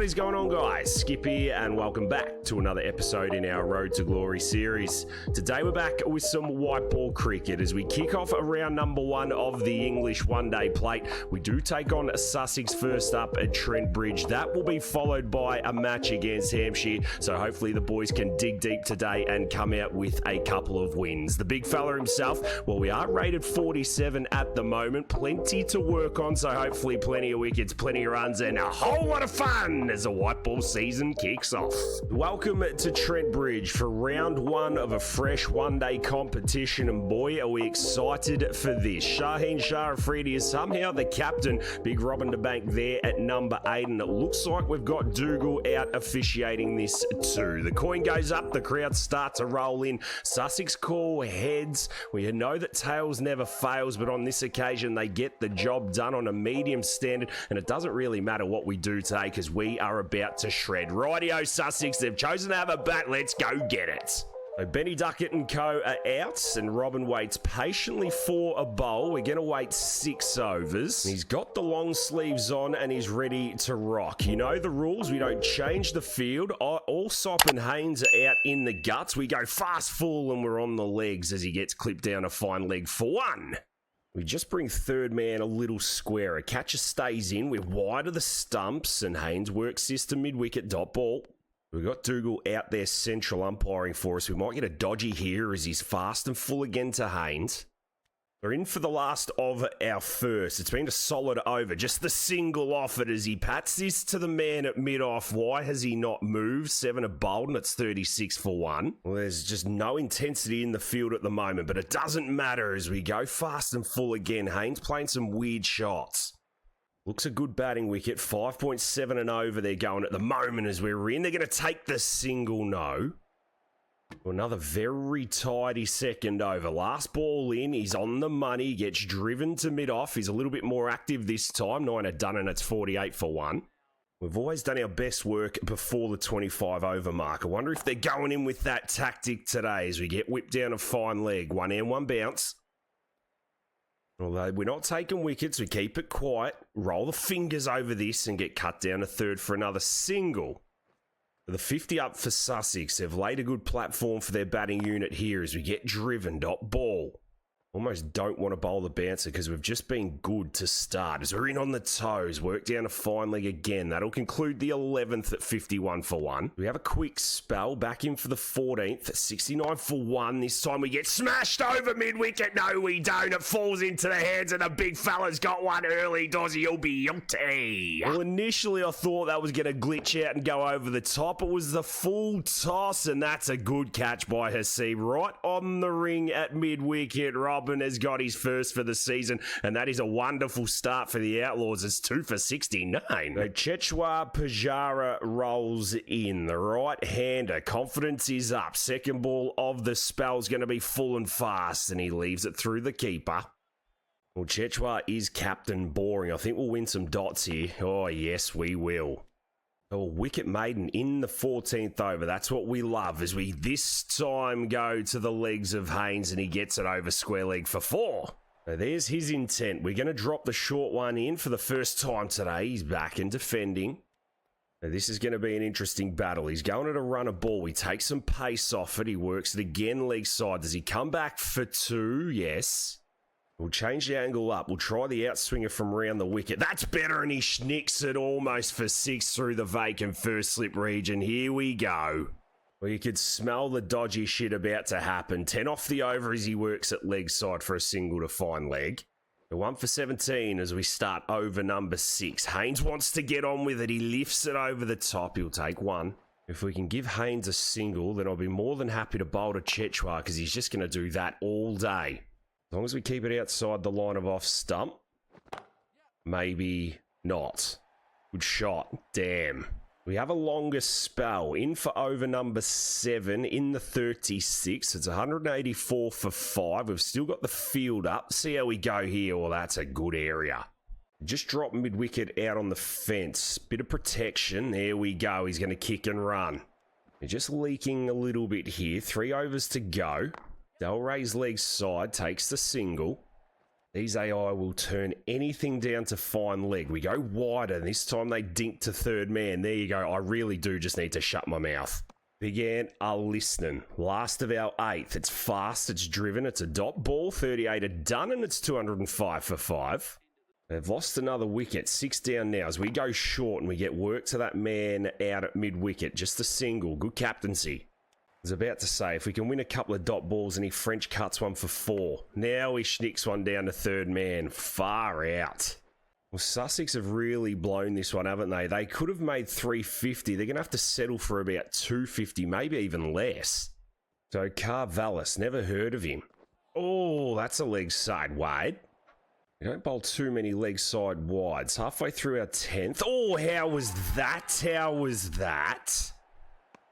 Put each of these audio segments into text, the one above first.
is going on, guys? Skip here and welcome back to another episode in our Road to Glory series. Today we're back with some white ball cricket as we kick off round number 1 of the English one-day plate. We do take on Sussex first up at Trent Bridge. That will be followed by a match against Hampshire, so hopefully the boys can dig deep today and come out with a couple of wins. The big fella himself, well, we are rated 47 at the moment. Plenty to work on, so hopefully plenty of wickets, plenty of runs, and a whole lot of fun as the white ball season kicks off. Welcome to Trent Bridge for round 1 of a fresh one-day competition, and boy, are we excited for this. Shaheen Shah Afridi is somehow the captain. Big Robin to bank there at number 8, and it looks like we've got Dougal out officiating this too. The coin goes up, the crowd start to roll in. Sussex call heads. We know that tails never fails, but on this occasion they get the job done on a medium standard, and it doesn't really matter what we do today because we are about to shred. Rightio Sussex, they've chosen to have a bat. Let's go get it. So Benny Duckett and co are out, and Robin waits patiently for a bowl. We're going to wait 6 overs. He's got the long sleeves on and he's ready to rock. You know the rules. We don't change the field. Allsop and Haynes are out in the guts. We go fast full and we're on the legs as he gets clipped down a fine leg for 1. We just bring third man a little squarer. Catcher stays in. We're wide of the stumps and Haynes works system mid-wicket dot ball. We've got Dougal out there central umpiring for us. We might get a dodgy here as he's fast and full again to Haynes. We're in for the last of our first. It's been a solid over. Just the single off it as he pats this to the man at mid-off. Why has he not moved? 7 of Bolden. It's 36 for 1. Well, there's just no intensity in the field at the moment, but it doesn't matter as we go fast and full again. Haynes playing some weird shots. Looks a good batting wicket. 5.7 and over they're going at the moment as we're in. They're going to take the single no. Another very tidy second over. Last ball in. He's on the money. Gets driven to mid-off. He's a little bit more active this time. 9 are done and it's 48 for 1. We've always done our best work before the 25 over mark. I wonder if they're going in with that tactic today as we get whipped down a fine leg. 1 and 1 bounce. Although we're not taking wickets, we keep it quiet, roll the fingers over this and get cut down a third for another single. The 50 up for Sussex. They've laid a good platform for their batting unit here as we get driven. Dot ball. Almost don't want to bowl the bouncer because we've just been good to start. As we're in on the toes, work down a fine leg again. That'll conclude the 11th at 51 for 1. We have a quick spell back in for the 14th at 69 for 1. This time we get smashed over mid-wicket. No, we don't. It falls into the hands and the big fella's got one early. Does he? He'll be guilty. Well, initially I thought that was going to glitch out and go over the top. It was the full toss, and that's a good catch by Hasib. Right on the ring at mid-wicket. Robin has got his first for the season, and that is a wonderful start for the Outlaws. It's 2 for 69. So Chechwa Pujara rolls in. The right-hander. Confidence is up. Second ball of the spell's going to be full and fast, and he leaves it through the keeper. Well, Chechwa is captain boring. I think we'll win some dots here. Oh, yes, we will. A wicket maiden in the 14th over. That's what we love as we this time go to the legs of Haynes and he gets it over square leg for 4. So there's his intent. We're going to drop the short one in for the first time today. He's back and defending. Now this is going to be an interesting battle. He's going at a run of ball. He takes some pace off it. He works it again leg side. Does he come back for 2? Yes. We'll change the angle up. We'll try the outswinger from around the wicket. That's better, and he schnicks it almost for 6 through the vacant first slip region. Here we go. Well, you could smell the dodgy shit about to happen. 10 off the over as he works at leg side for a single to fine leg. The 1 for 17 as we start over number 6. Haynes wants to get on with it. He lifts it over the top. He'll take 1. If we can give Haynes a single, then I'll be more than happy to bowl to Chechwa because he's just going to do that all day. As long as we keep it outside the line of off stump. Maybe not. Good shot. Damn. We have a longer spell. In for over number 7 in the 36. It's 184 for 5. We've still got the field up. See how we go here. Well, that's a good area. Just drop mid-wicket out on the fence. Bit of protection. There we go. He's going to kick and run. We're just leaking a little bit here. 3 overs to go. Delray's leg side takes the single. These AI will turn anything down to fine leg. We go wider. This time they dink to third man. There you go. I really do just need to shut my mouth. Big Ant are listening. Last of our 8th. It's fast. It's driven. It's a dot ball. 38 are done, and it's 205 for 5. They've lost another wicket. 6 down now as we go short and we get work to that man out at mid-wicket. Just a single. Good captaincy. I was about to say, if we can win a couple of dot balls and he French cuts one for 4. Now he schnicks one down to third man. Far out. Well, Sussex have really blown this one, haven't they? They could have made 350. They're going to have to settle for about 250, maybe even less. So Carvallis, never heard of him. Oh, that's a leg side wide. We don't bowl too many leg side wides. Halfway through our 10th. Oh, how was that? How was that?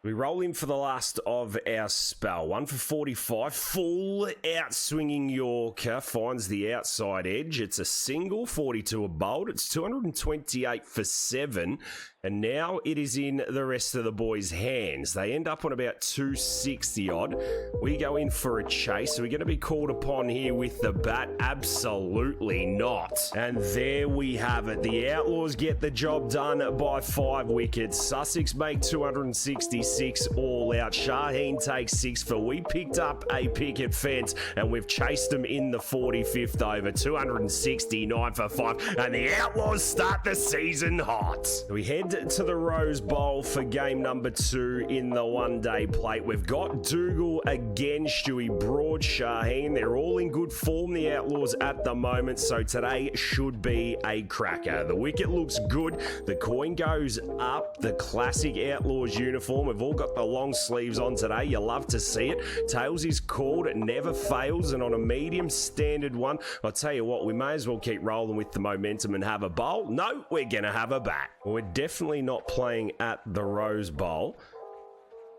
We roll in for the last of our spell. 1 for 45. Full out swinging Yorker. Finds the outside edge. It's a single. 42 are bowled. It's 228 for 7. And now it is in the rest of the boys' hands. They end up on about 260 odd. We go in for a chase. Are we going to be called upon here with the bat? Absolutely not. And there we have it. The Outlaws get the job done by 5 wickets. Sussex make 266 all out. Shaheen takes 6 for. We picked up a picket fence and we've chased them in the 45th over. 269 for 5. And the Outlaws start the season hot. We head to the Rose Bowl for game number 2 in the one-day plate. We've got Dougal again, Stewie, Broad, Shaheen. They're all in good form, the Outlaws, at the moment, so today should be a cracker. The wicket looks good. The coin goes up. The classic Outlaws uniform. We've all got the long sleeves on today. You love to see it. Tails is called. It never fails, and on a medium standard one, I'll tell you what, we may as well keep rolling with the momentum and have a bowl. No, we're going to have a bat. We're definitely not playing at the Rose Bowl,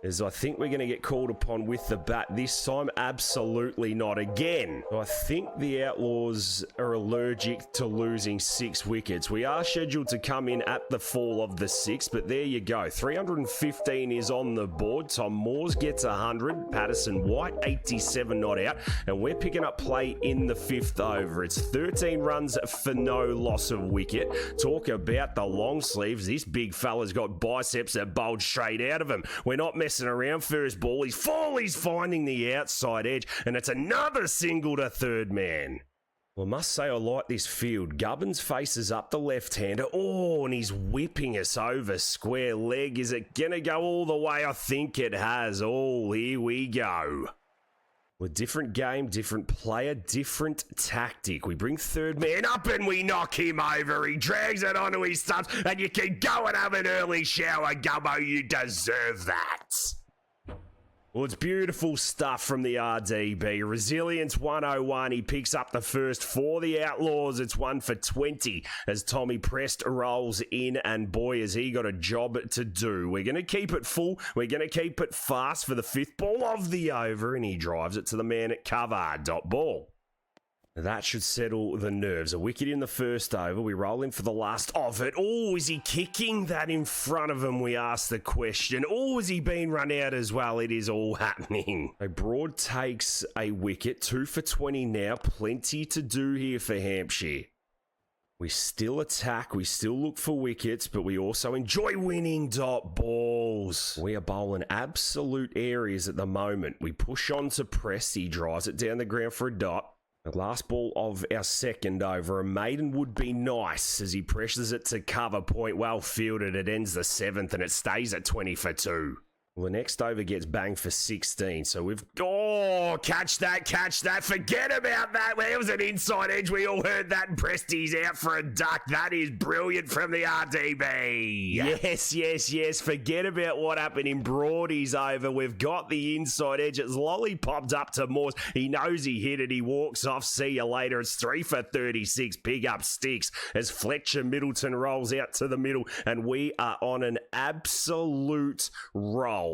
as I think we're going to get called upon with the bat this time. Absolutely not again. I think the Outlaws are allergic to losing 6 wickets. We are scheduled to come in at the fall of the 6th, but there you go. 315 is on the board. Tom Moores gets 100. Patterson White, 87 not out. And we're picking up play in the 5th over. It's 13 runs for no loss of wicket. Talk about the long sleeves. This big fella's got biceps that bulge straight out of him. We're not messing around. First ball, he's finding the outside edge, and it's another single to third man. Well, I must say I like this field. Gubbins faces up the left-hander. Oh, and he's whipping us over square leg. Is it gonna go all the way? I think it has. Oh, here we go. Well, different game, different player, different tactic. We bring third man up and we knock him over. He drags it onto his stumps, and you can go and have an early shower, Gubbo. You deserve that. Well, it's beautiful stuff from the RDB. Resilience 101. He picks up the first for the Outlaws. It's 1 for 20 as Tommy Prest rolls in, and boy, has he got a job to do. We're going to keep it full. We're going to keep it fast for the 5th ball of the over, and he drives it to the man at cover. Dot ball. That should settle the nerves. A wicket in the first over. We roll in for the last of it. Oh, is he kicking that in front of him? We ask the question. Oh, has he been run out as well? It is all happening. A Broad takes a wicket. 2 for 20 now. Plenty to do here for Hampshire. We still attack. We still look for wickets, but we also enjoy winning dot balls. We are bowling absolute areas at the moment. We push on to Prest. He drives it down the ground for a dot. The last ball of our second over. A maiden would be nice as he pressures it to cover point. Well fielded. It ends the 7th and it stays at 20 for 2. Well, the next over gets banged for 16. So we've... Oh, catch that, catch that. Forget about that. Well, it was an inside edge. We all heard that. And Presty's out for a duck. That is brilliant from the RDB. Yes, yes, yes. Forget about what happened in Broady's over. We've got the inside edge. It's lollipopped up to Moores. He knows he hit it. He walks off. See you later. It's 3 for 36. Big up sticks as Fletcher Middleton rolls out to the middle. And we are on an absolute roll.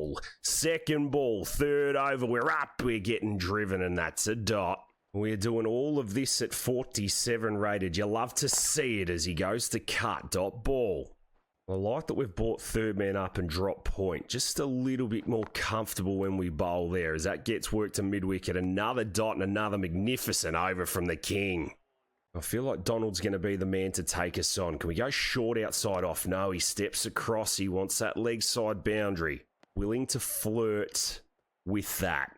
Second ball, third over, we're up, we're getting driven, and that's a dot. We're doing all of this at 47 rated. You love to see it as he goes to cut. Dot ball. I like that we've brought third man up and dropped point. Just a little bit more comfortable when we bowl there as that gets work to mid-wicket. Another dot and another magnificent over from the King. I feel like Donald's going to be the man to take us on. Can we go short outside off? No, he steps across. He wants that leg side boundary. Willing to flirt with that.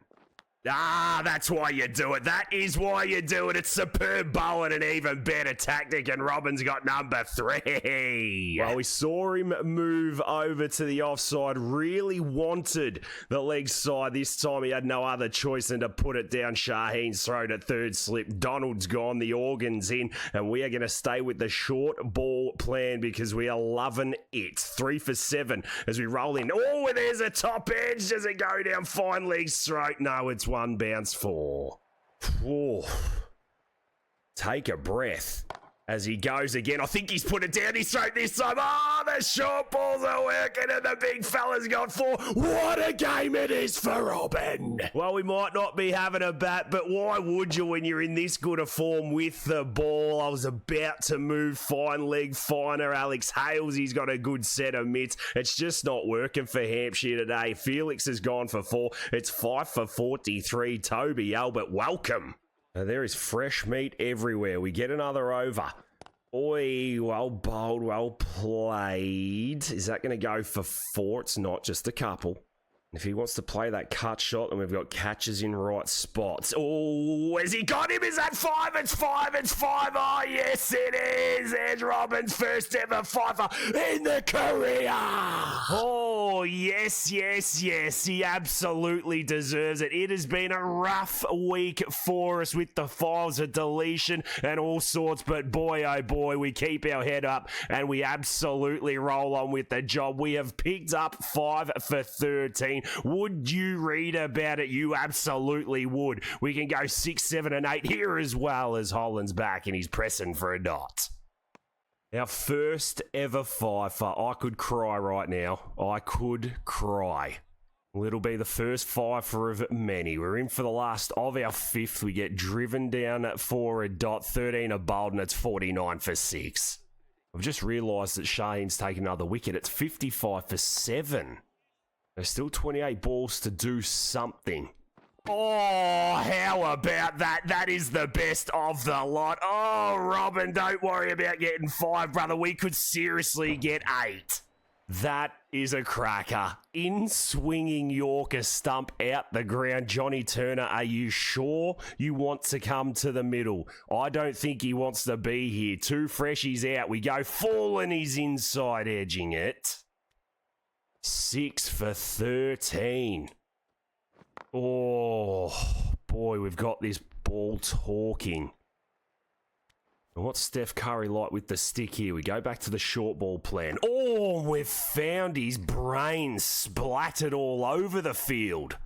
Ah, that's why you do it. That is why you do it. It's superb bow and an even better tactic, and Robin's got number 3. Well, we saw him move over to the offside, really wanted the leg side. This time he had no other choice than to put it down Shaheen's throat at third slip. Donald's gone, the organ's in, and we are going to stay with the short ball plan because we are loving it. 3 for 7 as we roll in. Oh, there's a top edge. Does it go down fine leg's throat? No, it's one bounce 4. Whoa. Take a breath as he goes again. I think he's put it down his throat this time. Oh, the short balls are working and the big fella's got 4. What a game it is for Robin. Well, we might not be having a bat, but why would you when you're in this good a form with the ball? I was about to move fine leg finer. Alex Hales, he's got a good set of mitts. It's just not working for Hampshire today. Felix has gone for 4. It's 5 for 43. Toby Albert, welcome. Now, there is fresh meat everywhere. We get another over. Oi, well bowled, well played. Is that going to go for 4? It's not, just a couple. If he wants to play that cut shot, then we've got catches in right spots. Oh, has he got him? Is that 5? It's 5. It's 5. Oh, yes, it is. There's Robin's first ever 5-er in the career. Oh, yes, yes, yes. He absolutely deserves it. It has been a rough week for us with the files of deletion and all sorts, but boy, oh boy, we keep our head up and we absolutely roll on with the job. We have picked up 5 for 13. Would you read about it? You absolutely would. We can go 6, 7, and 8 here as well as Holland's back and he's pressing for a dot. Our first ever 5-fer. I could cry right now. I could cry. Well, it'll be the first 5-fer of many. We're in for the last of our 5th. We get driven down for a dot. 13 a bowled and it's 49 for 6. I've just realised that Shane's taken another wicket. It's 55 for 7. There's still 28 balls to do something. Oh, how about that? That is the best of the lot. Oh, Robin, don't worry about getting 5, brother. We could seriously get 8. That is a cracker. In swinging Yorker stump out the ground. Johnny Turner, are you sure you want to come to the middle? I don't think he wants to be here. 2 freshies out. We go full and he's inside edging it. 6 for 13. Oh, boy, we've got this ball talking. And what's Steph Curry like with the stick here? We go back to the short ball plan. Oh, we've found his brain splattered all over the field.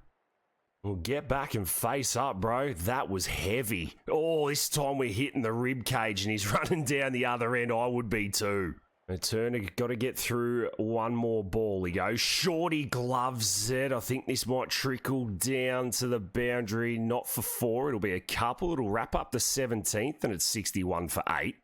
Well, get back and face up, bro. That was heavy. Oh, this time we're hitting the rib cage and he's running down the other end. I would be too. Turner got to get through one more ball. He goes shorty, gloves it. I think this might trickle down to the boundary. Not for 4. It'll be a couple. It'll wrap up the 17th and it's 61 for 8.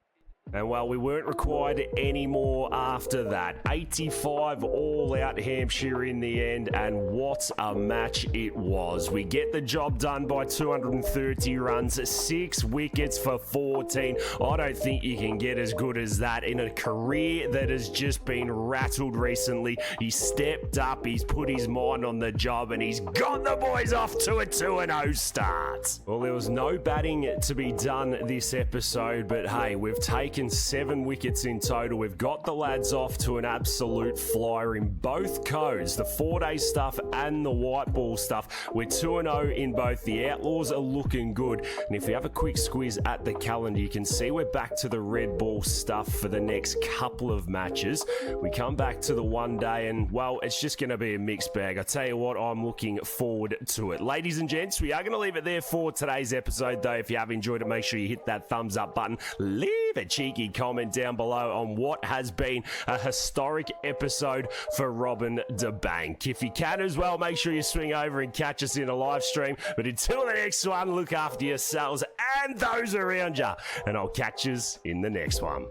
And well, we weren't required any more after that. 85 all out Hampshire in the end, and what a match it was. We get the job done by 230 runs, 6 wickets for 14. I don't think you can get as good as that in a career that has just been rattled recently. He stepped up, he's put his mind on the job, and he's got the boys off to a 2-0 start. Well, there was no batting to be done this episode, but hey, we've taken 7 wickets in total. We've got the lads off to an absolute flyer in both codes, the 4-day stuff and the white ball stuff. We're 2-0 in both. The Outlaws are looking good, and if we have a quick squeeze at the calendar, you can see we're back to the red ball stuff for the next couple of matches. We come back to the 1-day, and well, it's just going to be a mixed bag. I tell you what, I'm looking forward to it. Ladies and gents, we are going to leave it there for today's episode, though. If you have enjoyed it, make sure you hit that thumbs up button. Leave a cheeky comment down below on what has been a historic episode for Robin de Bank. If you can as well, make sure you swing over and catch us in a live stream. But until the next one, look after yourselves and those around you, and I'll catch you in the next one.